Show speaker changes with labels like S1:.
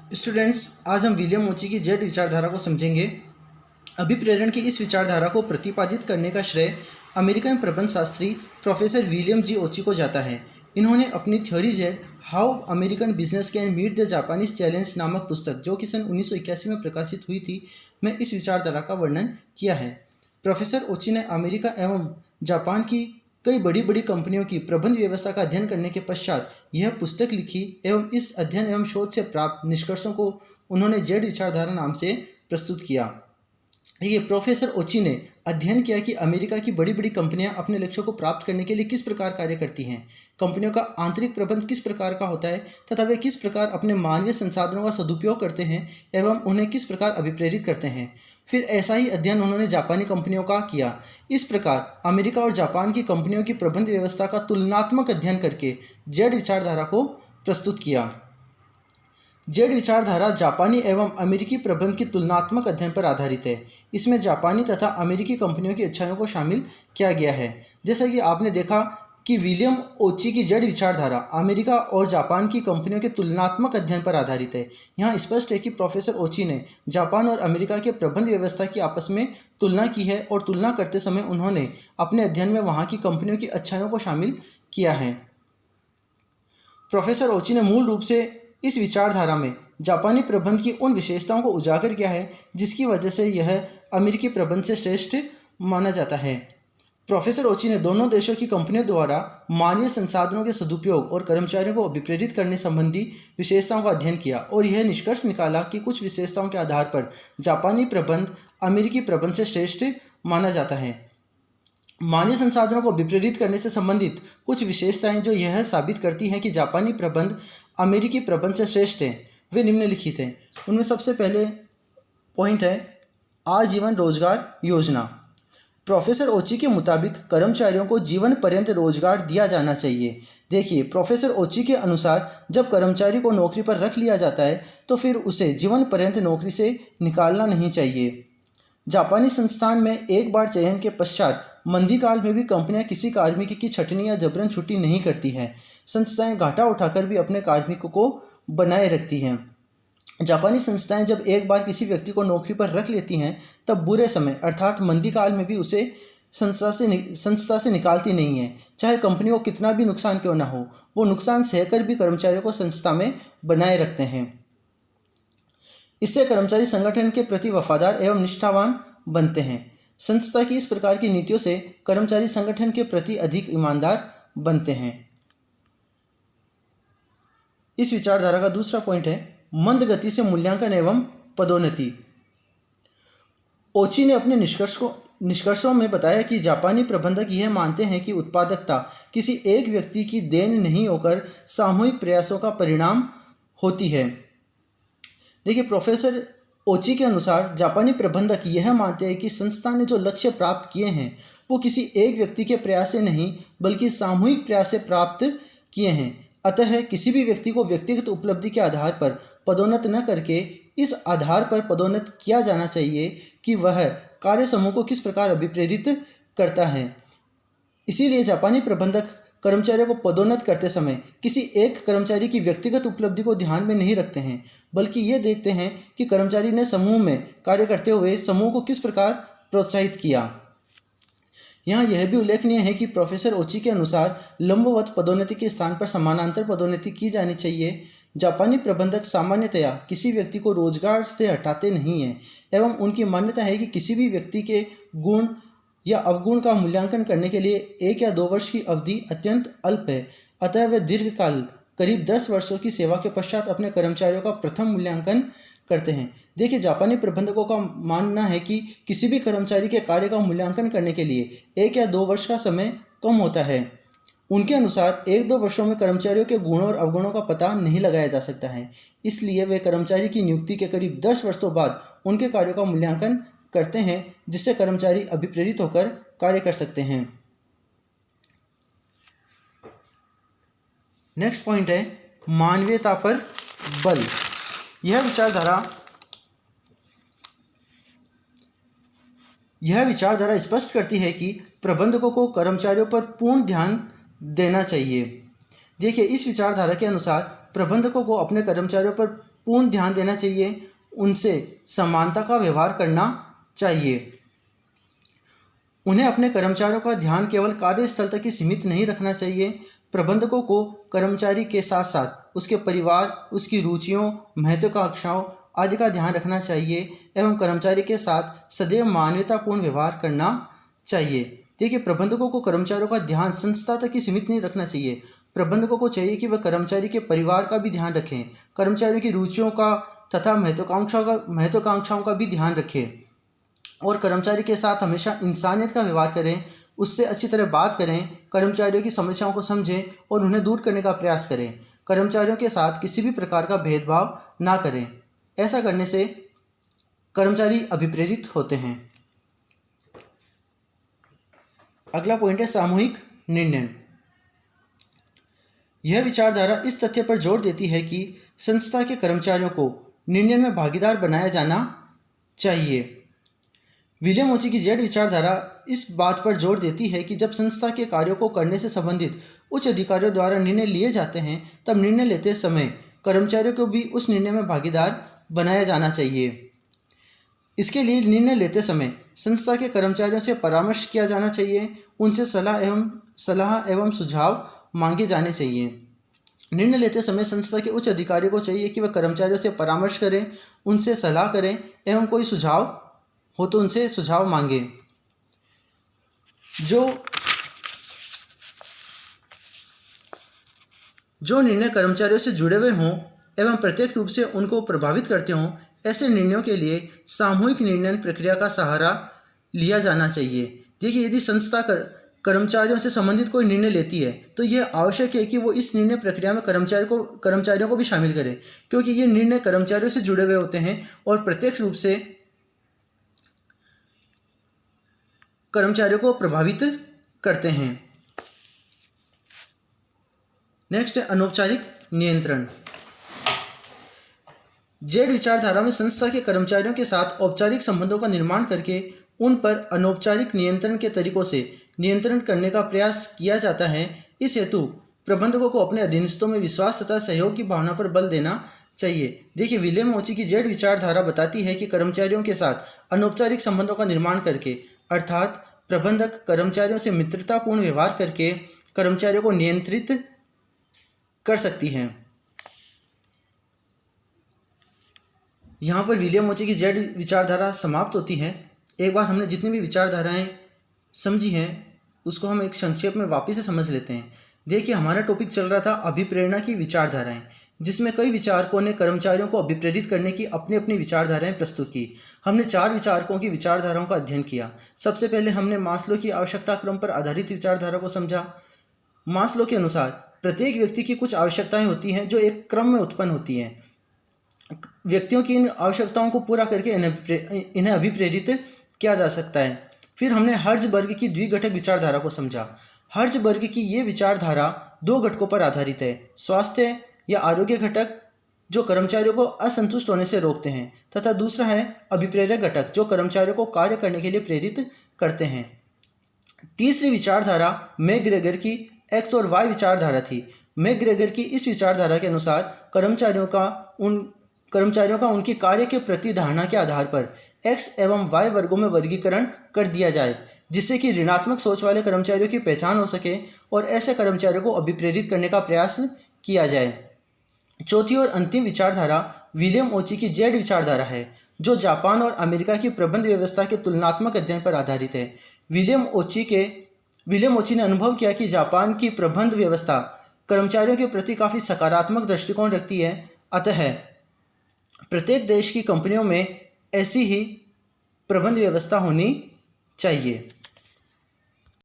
S1: Students, आज हम William ओची की जेड विचारधारा को समझेंगे। अभिप्रेरण की इस विचारधारा को प्रतिपादित करने का श्रेय अमेरिकन प्रबंध शास्त्री प्रोफेसर विलियम जी ओची को जाता है। इन्होंने अपनी theory Z how American business can meet the Japanese challenge नामक पुस्तक, जो कि सन 1981 में प्रकाशित हुई थी, में इस विचारधारा का वर्णन किया है। प्रोफेसर ओची ने अमेरिका एवं जापान की कई बड़ी बड़ी कंपनियों की प्रबंध व्यवस्था का अध्ययन करने के पश्चात यह पुस्तक लिखी एवं इस अध्ययन एवं शोध से प्राप्त निष्कर्षों को उन्होंने जेड विचारधारा नाम से प्रस्तुत किया। ये प्रोफेसर ओची ने अध्ययन किया कि अमेरिका की बड़ी बड़ी कंपनियां अपने लक्ष्यों को प्राप्त करने के लिए किस प्रकार कार्य करती हैं, कंपनियों का आंतरिक प्रबंध किस प्रकार का होता है तथा वे किस प्रकार अपने मानवीय संसाधनों का सदुपयोग करते हैं एवं उन्हें किस प्रकार अभिप्रेरित करते हैं। फिर ऐसा ही अध्ययन उन्होंने जापानी कंपनियों का किया। इस प्रकार अमेरिका और जापान की कंपनियों की प्रबंध व्यवस्था का तुलनात्मक अध्ययन करके जेड विचारधारा को प्रस्तुत किया। जेड विचारधारा जापानी एवं अमेरिकी प्रबंध की तुलनात्मक अध्ययन पर आधारित है। इसमें जापानी तथा अमेरिकी कंपनियों की अच्छाइयों को शामिल किया गया है। जैसा कि आपने देखा कि विलियम ओची की जेड विचारधारा अमेरिका और जापान की कंपनियों के तुलनात्मक अध्ययन पर आधारित है। यहाँ स्पष्ट है कि प्रोफेसर ओची ने जापान और अमेरिका के प्रबंध व्यवस्था की आपस में तुलना की है और तुलना करते समय उन्होंने अपने अध्ययन में वहाँ की कंपनियों की अच्छाइयों को शामिल किया है। प्रोफेसर ओची ने मूल रूप से इस विचारधारा में जापानी प्रबंध की उन विशेषताओं को उजागर किया है जिसकी वजह से यह अमेरिकी प्रबंध से श्रेष्ठ माना जाता है। प्रोफेसर ओची ने दोनों देशों की कंपनियों द्वारा मानवीय संसाधनों के सदुपयोग और कर्मचारियों को अभिप्रेरित करने संबंधी विशेषताओं का अध्ययन किया और यह निष्कर्ष निकाला कि कुछ विशेषताओं के आधार पर जापानी प्रबंध अमेरिकी प्रबंध से श्रेष्ठ माना जाता है। मानवीय संसाधनों को अभिप्रेरित करने से संबंधित कुछ विशेषताएं जो यह साबित करती हैं कि जापानी प्रबंध अमेरिकी प्रबंध से श्रेष्ठ है, वे निम्नलिखित हैं। उनमें सबसे पहले पॉइंट है आजीवन रोजगार योजना। प्रोफेसर ओची के मुताबिक कर्मचारियों को जीवन पर्यंत रोजगार दिया जाना चाहिए। देखिए, प्रोफेसर ओची के अनुसार जब कर्मचारी को नौकरी पर रख लिया जाता है तो फिर उसे जीवन पर्यंत नौकरी से निकालना नहीं चाहिए। जापानी संस्थान में एक बार चयन के पश्चात मंदी काल में भी कंपनियां किसी कार्मिक की छटनी या जबरन छुट्टी नहीं करती हैं। संस्थाएं घाटा उठाकर भी अपने कार्मिकों को बनाए रखती हैं। जापानी संस्थाएं जब एक बार किसी व्यक्ति को नौकरी पर रख लेती हैं तब बुरे समय अर्थात मंदी काल में भी उसे संस्था से निकालती नहीं है। चाहे कंपनी को कितना भी नुकसान क्यों ना हो, वो नुकसान सहकर भी कर्मचारियों को संस्था में बनाए रखते हैं। इससे कर्मचारी संगठन के प्रति वफादार एवं निष्ठावान बनते हैं। संस्था की इस प्रकार की नीतियों से कर्मचारी संगठन के प्रति अधिक ईमानदार बनते हैं। इस विचारधारा का दूसरा पॉइंट है मंद गति से मूल्यांकन एवं पदोन्नति। ओची ने अपने निष्कर्षों में बताया कि जापानी प्रबंधक यह मानते हैं कि उत्पादकता किसी एक व्यक्ति की देन नहीं होकर सामूहिक प्रयासों का परिणाम होती है। देखिए, प्रोफेसर ओची के अनुसार जापानी प्रबंधक यह मानते हैं कि संस्था ने जो लक्ष्य प्राप्त किए हैं वो किसी एक व्यक्ति के प्रयास से नहीं बल्कि सामूहिक प्रयास से प्राप्त किए हैं। अतः किसी भी व्यक्ति को व्यक्तिगत उपलब्धि के आधार पर पदोन्नत न करके इस आधार पर पदोन्नत किया जाना चाहिए कि वह कार्य समूह को किस प्रकार अभिप्रेरित करता है। इसीलिए जापानी प्रबंधक कर्मचारियों को पदोन्नत करते समय किसी एक कर्मचारी की व्यक्तिगत उपलब्धि को ध्यान में नहीं रखते हैं, बल्कि ये देखते हैं कि कर्मचारी ने समूह में कार्य करते हुए समूह को किस प्रकार प्रोत्साहित किया। यहाँ यह भी उल्लेखनीय है कि प्रोफेसर ओची के अनुसार लंबवत पदोन्नति के स्थान पर समानांतर पदोन्नति की जानी चाहिए। जापानी प्रबंधक सामान्यतया किसी व्यक्ति को रोजगार से हटाते नहीं हैं एवं उनकी मान्यता है कि किसी भी व्यक्ति के गुण या अवगुण का मूल्यांकन करने के लिए 1 या 2 वर्ष की अवधि अत्यंत अल्प है। अतः वे दीर्घकाल करीब 10 वर्षों की सेवा के पश्चात अपने कर्मचारियों का प्रथम मूल्यांकन करते हैं। देखिए, जापानी प्रबंधकों का मानना है कि किसी भी कर्मचारी के कार्य का मूल्यांकन करने के लिए 1 या 2 वर्ष का समय कम होता है। उनके अनुसार 1-2 वर्षों में कर्मचारियों के गुणों और अवगुणों का पता नहीं लगाया जा सकता है। इसलिए वे कर्मचारी की नियुक्ति के करीब 10 वर्षों बाद उनके कार्यों का मूल्यांकन करते हैं, जिससे कर्मचारी अभिप्रेरित होकर कार्य कर सकते हैं। नेक्स्ट पॉइंट है मानवीयता पर बल। यह विचारधारा स्पष्ट करती है कि प्रबंधकों को कर्मचारियों पर पूर्ण ध्यान देना चाहिए। देखिए, इस विचारधारा के अनुसार प्रबंधकों को अपने कर्मचारियों पर पूर्ण ध्यान देना चाहिए, उनसे समानता का व्यवहार करना चाहिए। उन्हें अपने कर्मचारियों का ध्यान केवल कार्यस्थल तक ही सीमित नहीं रखना चाहिए। प्रबंधकों को कर्मचारी के साथ साथ उसके परिवार, उसकी रुचियों, महत्वाकांक्षाओं आदि का ध्यान रखना चाहिए एवं कर्मचारी के साथ सदैव मानवतापूर्ण व्यवहार करना चाहिए। देखिए, प्रबंधकों को कर्मचारियों का ध्यान संस्था तक ही सीमित नहीं रखना चाहिए। प्रबंधकों को चाहिए कि वह कर्मचारी के परिवार का भी ध्यान रखें, कर्मचारियों की रुचियों का तथा महत्वाकांक्षाओं का भी ध्यान रखें और कर्मचारी के साथ हमेशा इंसानियत का व्यवहार करें, उससे अच्छी तरह बात करें, कर्मचारियों की समस्याओं को समझें और उन्हें दूर करने का प्रयास करें। कर्मचारियों के साथ किसी भी प्रकार का भेदभाव ना करें। ऐसा करने से कर्मचारी अभिप्रेरित होते हैं। अगला पॉइंट है सामूहिक निर्णय। यह विचारधारा इस तथ्य पर जोर देती है कि संस्था के कर्मचारियों को निर्णय में भागीदार बनाया जाना चाहिए। विलियम ओची की जेड विचारधारा इस बात पर जोर देती है कि जब संस्था के कार्यों को करने से संबंधित उच्च अधिकारियों द्वारा निर्णय लिए जाते हैं, तब निर्णय लेते समय कर्मचारियों को भी उस निर्णय में भागीदार बनाया जाना चाहिए। इसके लिए निर्णय लेते समय संस्था के कर्मचारियों से परामर्श किया जाना चाहिए, उनसे सलाह एवं सुझाव मांगे जाने चाहिए। निर्णय लेते समय संस्था के उच्च अधिकारियों को चाहिए कि वह कर्मचारियों से परामर्श करें, उनसे सलाह करें एवं कोई सुझाव हो तो उनसे सुझाव मांगे। जो निर्णय कर्मचारियों से जुड़े हुए हों एवं प्रत्यक्ष रूप से उनको प्रभावित करते हों, ऐसे निर्णयों के लिए सामूहिक निर्णय प्रक्रिया का सहारा लिया जाना चाहिए। देखिए, यदि संस्था कर्मचारियों से संबंधित कोई निर्णय लेती है तो यह आवश्यक है कि वो इस निर्णय प्रक्रिया में कर्मचारियों को भी शामिल करें, क्योंकि ये निर्णय कर्मचारियों से जुड़े हुए होते हैं और प्रत्यक्ष रूप से कर्मचारियों को प्रभावित करते हैं। नेक्स्ट है अनौपचारिक नियंत्रण। जेड विचारधारा में संस्था के कर्मचारियों के साथ औपचारिक संबंधों का निर्माण करके उन पर अनौपचारिक नियंत्रण के तरीकों से नियंत्रण करने का प्रयास किया जाता है। इस हेतु प्रबंधकों को अपने अधीनस्थों में विश्वास तथा सहयोग की भावना पर बल देना चाहिए। देखिए, विलियम ओची की जेड विचारधारा बताती है कि कर्मचारियों के साथ अनौपचारिक संबंधों का निर्माण करके, अर्थात प्रबंधक कर्मचारियों से मित्रतापूर्ण व्यवहार करके कर्मचारियों को नियंत्रित कर सकती हैं। यहाँ पर विलियम ओची की जेड विचारधारा समाप्त होती है। एक बार हमने जितनी भी विचारधाराएं समझी हैं उसको हम एक संक्षेप में वापस से समझ लेते हैं। देखिए, हमारा टॉपिक चल रहा था अभिप्रेरणा की विचारधाराएं, जिसमें कई विचारकों ने कर्मचारियों को अभिप्रेरित करने की अपनी अपनी विचारधाराएं प्रस्तुत की। हमने 4 विचारकों की विचारधाराओं का अध्ययन किया। सबसे पहले हमने मास्लो की आवश्यकता क्रम पर आधारित विचारधारा को समझा। मास्लो के अनुसार प्रत्येक व्यक्ति की कुछ आवश्यकताएं होती हैं जो एक क्रम में उत्पन्न होती हैं। व्यक्तियों की इन आवश्यकताओं को पूरा करके इन्हें अभिप्रेरित किया जा सकता है। फिर हमने हर्ज़बर्ग की द्विघटक विचारधारा को समझा। हर्ज़बर्ग की ये विचारधारा 2 घटकों पर आधारित है, स्वास्थ्य या आरोग्य घटक जो कर्मचारियों को असंतुष्ट होने से रोकते हैं, तथा दूसरा है अभिप्रेरक घटक जो कर्मचारियों को कार्य करने के लिए प्रेरित करते हैं। तीसरी विचारधारा मैकग्रेगर की एक्स और वाई विचारधारा थी। मैकग्रेगर की इस विचारधारा के अनुसार कर्मचारियों का उनके कार्य के प्रति धारणा के आधार पर एक्स एवं वाई वर्गों में वर्गीकरण कर दिया जाए, जिससे कि ऋणात्मक सोच वाले कर्मचारियों की पहचान हो सके और ऐसे कर्मचारियों को अभिप्रेरित करने का प्रयास किया जाए। चौथी और अंतिम विचारधारा विलियम ओची की जेड विचारधारा है, जो जापान और अमेरिका की प्रबंध व्यवस्था के तुलनात्मक अध्ययन पर आधारित है। विलियम ओची ने अनुभव किया कि जापान की प्रबंध व्यवस्था कर्मचारियों के प्रति काफ़ी सकारात्मक दृष्टिकोण रखती है, अतः प्रत्येक देश की कंपनियों में ऐसी ही प्रबंध व्यवस्था होनी चाहिए।